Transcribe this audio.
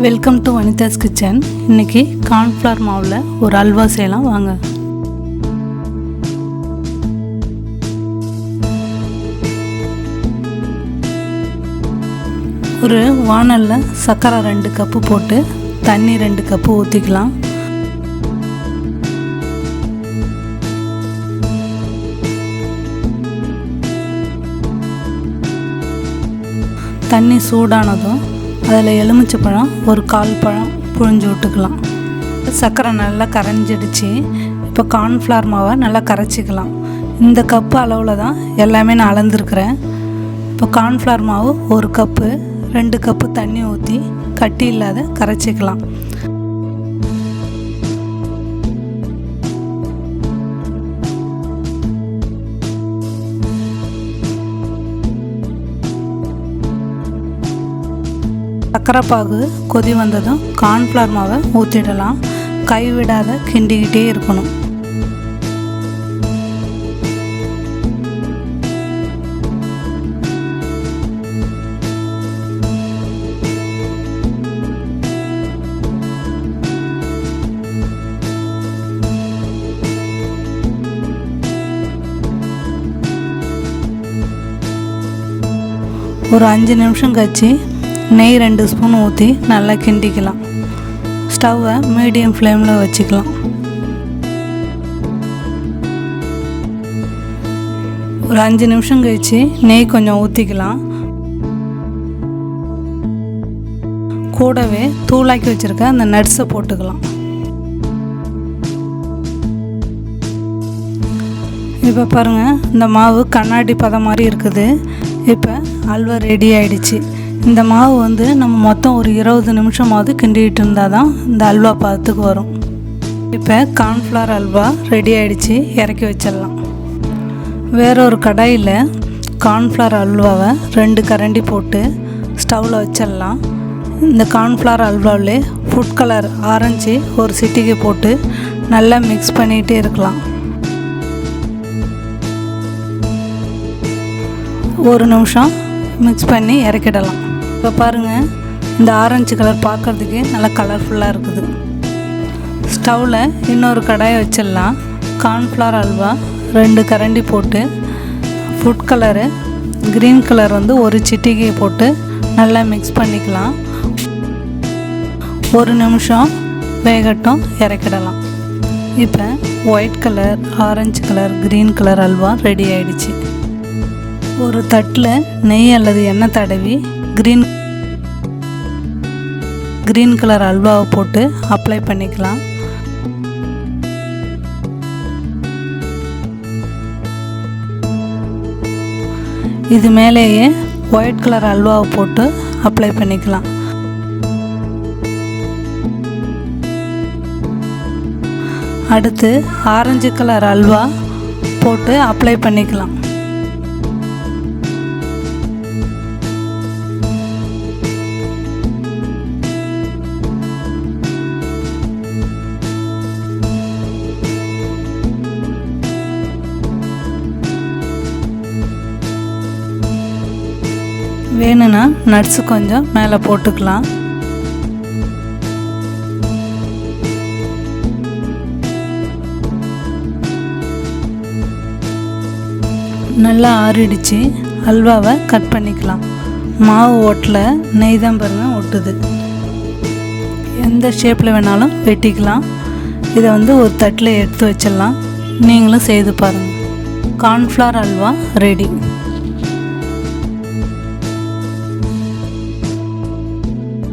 Welcome to Vanitha's kitchen. இன்றைக்கி cornflour மாவில் ஒரு அல்வா செய்யலாம் வாங்க. ஒரு வானலில் சர்க்கரை 2 கப்பு போட்டு தண்ணி 2 கப்பு ஊற்றிக்கலாம். தண்ணி சூடானதும் அதில் எலுமிச்சைப்பழம் ஒரு 1/4 பழம் புழிஞ்சு விட்டுக்கலாம். சர்க்கரை நல்லா கரைஞ்சிடுச்சு. இப்போ கார்ன்ஃப்ளவர் மாவை நல்லா கரைச்சிக்கலாம். இந்த கப்பு அளவில் தான் எல்லாமே நான் அளந்துருக்கிறேன். இப்போ கார்ன்ஃப்ளவர் மாவு 1 கப்பு 2 கப்பு தண்ணி ஊற்றி கட்டி இல்லாத கரைச்சிக்கலாம். சக்கரைப்பாகு கொதி வந்ததும் கார்ன்ஃப்ளவர் மாவை ஊற்றிடலாம். கைவிடாத கிண்டிக்கிட்டே இருக்கணும். ஒரு 5 நிமிஷம் கழிச்சு நெய் 2 ஸ்பூன் ஊற்றி நல்லா கிண்டிக்கலாம். ஸ்டவ்வை மீடியம் ஃப்ளேமில் வச்சுக்கலாம். ஒரு 5 நிமிஷம் கழிச்சு நெய் கொஞ்சம் ஊற்றிக்கலாம். கூடவே தூளாக்கி வச்சுருக்க அந்த நட்ஸை போட்டுக்கலாம். இப்போ பாருங்கள், இந்த மாவு கண்ணாடி பதம் மாதிரி இருக்குது. இப்போ அல்வா ரெடி ஆகிடுச்சு. இந்த மாவு நம்ம மொத்தம் ஒரு 20 நிமிஷமாவது கிண்டிகிட்டு இருந்தால் தான் இந்த அல்வா பதத்துக்கு வரும். இப்போ கார்ன்ஃப்ளவர் அல்வா ரெடி ஆகிடுச்சு. இறக்கி வச்சிடலாம். வேறொரு கடாயில் கார்ன்ஃப்ளவர் அல்வாவை 2 கரண்டி போட்டு ஸ்டவ்வில் வச்சிடலாம். இந்த கார்ன்ஃப்ளவர் அல்வாவிலே ஃபுட் கலர் ஆரஞ்சு ஒரு சிட்டிகை போட்டு நல்லா மிக்ஸ் பண்ணிகிட்டே இருக்கலாம். 1 நிமிஷம் மிக்ஸ் பண்ணி இறக்கிடலாம். இப்போ பாருங்கள், இந்த ஆரஞ்சு கலர் பார்க்குறதுக்கே நல்லா கலர்ஃபுல்லாக இருக்குது. ஸ்டவ்வில் இன்னொரு கடாயை வச்சிடலாம். கார்ன்ஃப்ளவர் அல்வா 2 கரண்டி போட்டு ஃபுட் கலரு க்ரீன் கலர் ஒரு சிட்டிகை போட்டு நல்லா மிக்ஸ் பண்ணிக்கலாம். 1 நிமிஷம் வேகட்டும், இறக்கிடலாம். இப்போ white colour, orange colour, green colour halwa ready ஆகிடுச்சு. ஒரு தட்டில் நெய் அல்லது எண்ணெய் தடவி க்ரீன் கலர் அல்வாவை போட்டு அப்ளை பண்ணிக்கலாம். இது மேலேயே ஒயிட் கலர் அல்வாவை போட்டு அப்ளை பண்ணிக்கலாம். அடுத்து ஆரஞ்சு கலர் அல்வா போட்டு அப்ளை பண்ணிக்கலாம். வேணும்னா நட்ஸு கொஞ்சம் மேலே போட்டுக்கலாம். நல்லா ஆறிடுச்சு. அல்வாவை கட் பண்ணிக்கலாம். மாவு ஓட்டில் நெய் தான் பாருங்கள் ஒட்டுது. எந்த ஷேப்பில் வேணாலும் வெட்டிக்கலாம். இதை ஒரு தட்டில் எடுத்து வச்சிடலாம். நீங்களும் செய்து பாருங்கள். Cornflour halwa ready.